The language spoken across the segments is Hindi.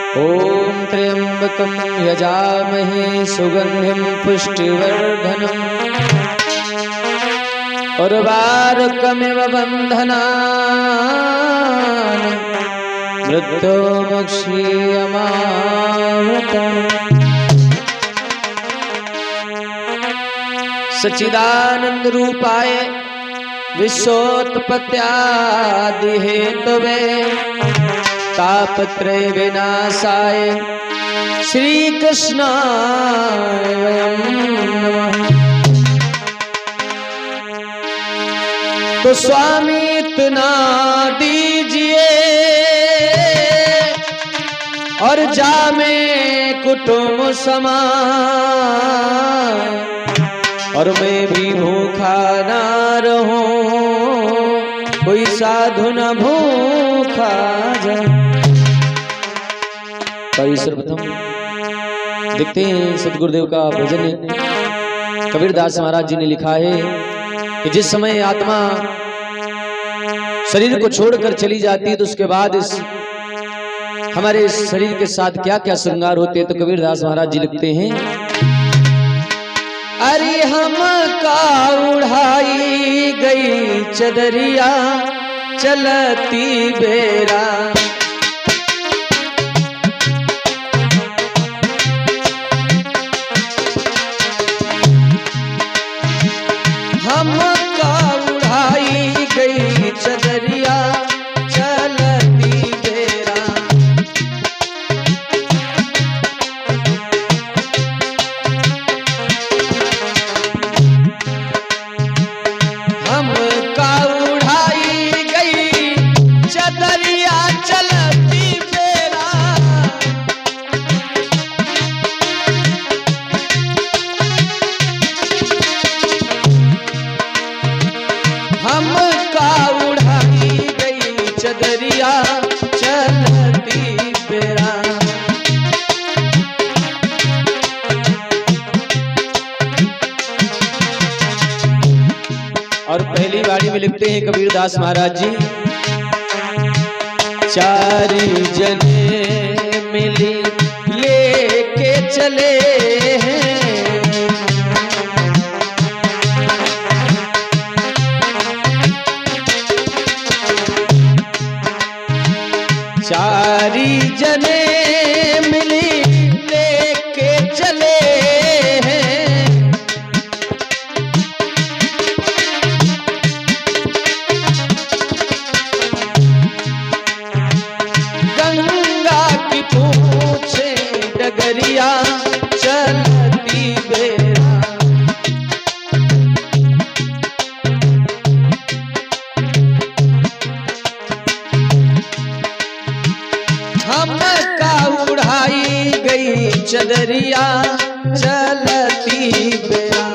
ओम त्र्यंबकं यजामहे सुगंधिं पुष्टिवर्धनम् उर्वारुकमिव बन्धनान् मृत्युमुक्षीयमामृतम्। सच्चिदानंद रूपाय विश्वोत्पत्त्यादि हेतवे तापत्रय विनाशाय श्री कृष्णाय वयं नमः। तो स्वामी इतना दीजिए और जामे कुटुंब समाए और मैं भी भूखा ना रहूं, कोई साधु न भूखा जाए। सर्वप्रथम देखते हैं सदगुरुदेव का भजन कबीरदास महाराज जी ने लिखा है कि जिस समय आत्मा शरीर को छोड़कर चली जाती है तो उसके बाद इस हमारे शरीर के साथ क्या क्या श्रृंगार होते हैं। तो कबीरदास महाराज जी लिखते हैं, अरे हम का उड़ाई गई चदरिया चलती बेरा, हम का उड़ाई गई चदरिया चलती बेरा, हम का उड़ाई गई चदरिया चलती बेरा, हम का उड़ाई गई चदरिया चलती बेरा। और पहली बारी में लिखते हैं कबीरदास महाराज जी, चारी जने मिली लेके चले हैं, चारी जने मिली लेके चले हैं, गंगा की पूछे डगरिया चलती बेरा, हम का उड़ाई गई चदरिया चलती बेरा।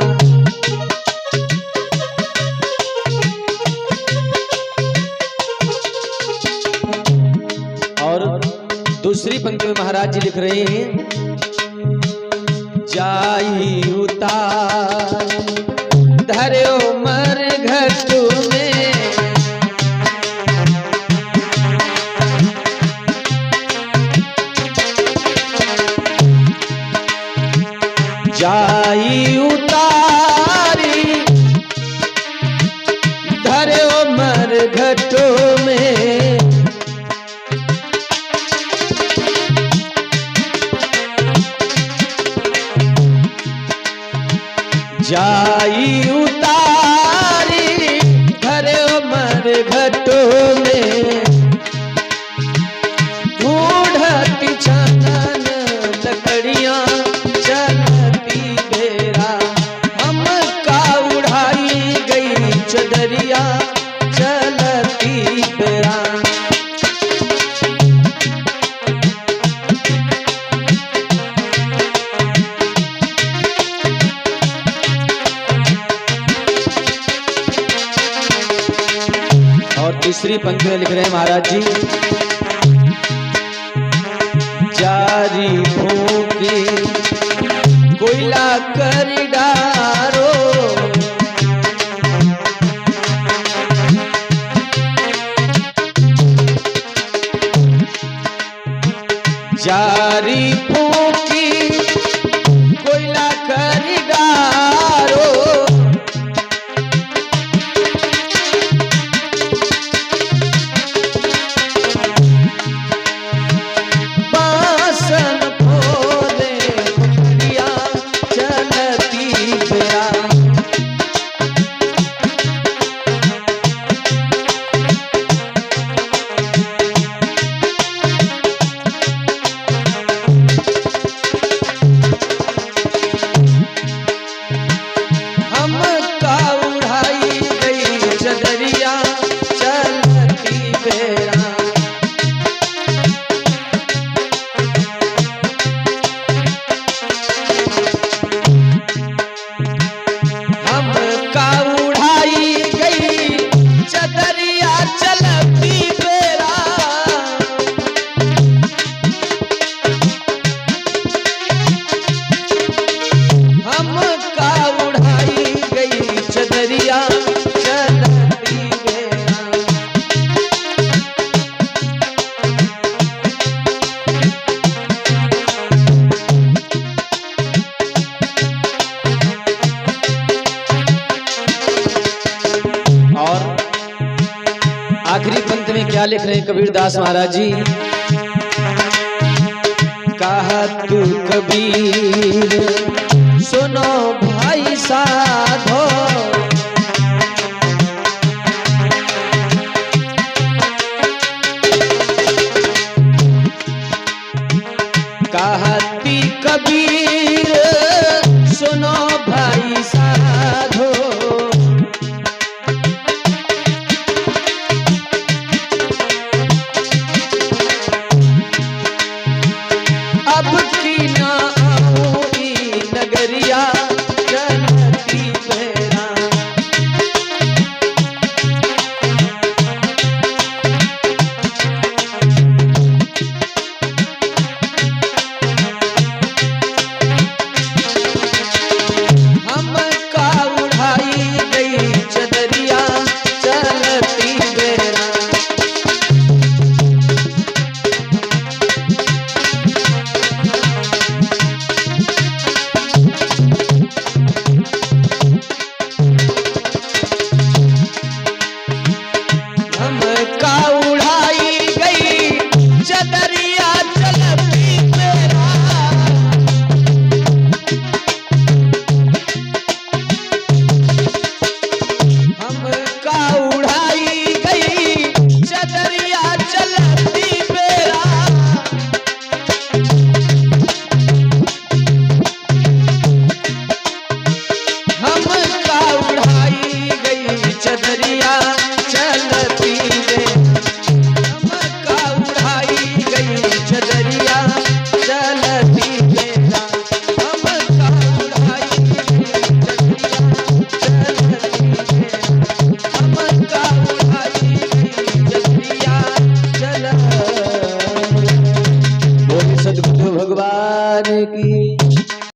और दूसरी पंक्ति में महाराज जी लिख रहे हैं, जाई उतार धर्यो मर घट में, जाई उतारी धर्यो मर घटो में, जाई उतारी धर्यो मर घटो में, ढूंढती छानन लकड़ियां चलती बेरा, हम का उड़ाई गई चदरिया चलती बेरा। और तीसरी पंक्ति में लिख रहे हैं महाराज जी, जारी भूखी कोयला कर डारो, जारी फूकी कोयला करी डारो, बासन खोले खुफिया चलती बेरा, आखिरी पंक्त में क्या लिख रहे हैं कबीरदास महाराज जी? कहा तू कबीर सुनो भाई साधो, कहती कबीर सुनो भाई साधो, अब की ना आऊंगी नगरिया चलती बेरा, हमका उड़ाई गई चदरिया चलती बेरा, हमका उड़ाई गई चदरिया